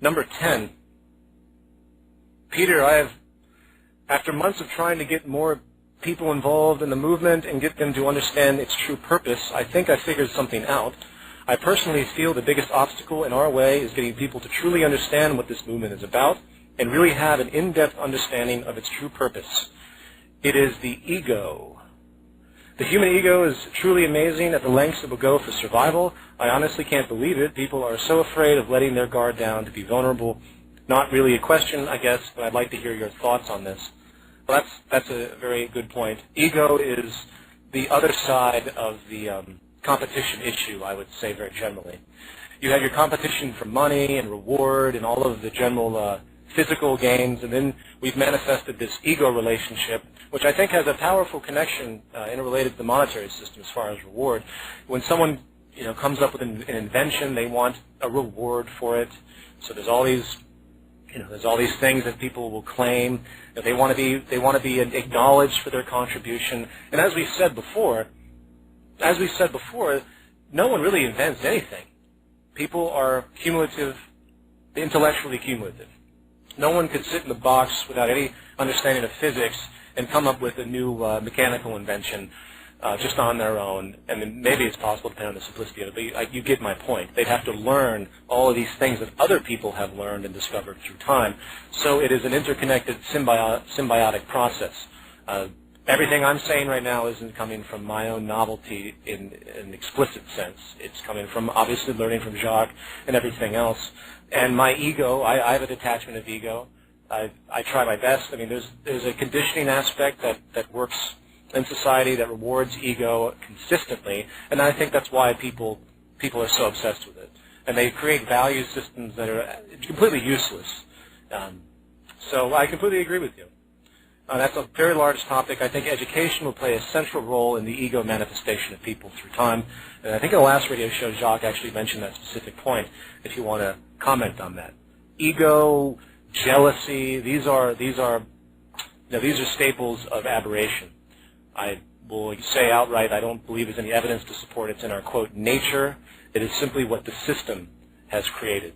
Number 10. Peter, after months of trying to get more people involved in the movement and get them to understand its true purpose, I think I figured something out. I personally feel the biggest obstacle in our way is getting people to truly understand what this movement is about and really have an in-depth understanding of its true purpose. It is the ego. The human ego is truly amazing at the lengths it will go for survival. I honestly can't believe it. People are so afraid of letting their guard down to be vulnerable. Not really a question, I guess, but I'd like to hear your thoughts on this. Well, that's a very good point. Ego is the other side of the competition issue, I would say very generally. You have your competition for money and reward and all of the general physical gains, and then we've manifested this ego relationship, which I think has a powerful connection interrelated to the monetary system as far as reward. When someone comes up with an invention, they want a reward for it. So there's all these things that people will claim that they want to be acknowledged for their contribution. And as we said before, no one really invents anything. People are cumulative, intellectually cumulative. No one could sit in the box without any understanding of physics and come up with a new mechanical invention just on their own. And then maybe it's possible depending on the simplicity of it, but you get my point. They'd have to learn all of these things that other people have learned and discovered through time. So it is an interconnected symbiotic process. Everything I'm saying right now isn't coming from my own novelty in an explicit sense. It's coming from obviously learning from Jacques and everything else. And my ego, I have a detachment of ego. I try my best. I mean, there's a conditioning aspect that works in society that rewards ego consistently, and I think that's why people are so obsessed with it. And they create value systems that are completely useless. So I completely agree with you. That's a very large topic. I think education will play a central role in the ego manifestation of people through time. And I think in the last radio show, Jacques actually mentioned that specific point, if you want to comment on that. Ego, jealousy, these are staples of aberration. I will say outright I don't believe there's any evidence to support it's in our, quote, nature. It is simply what the system has created.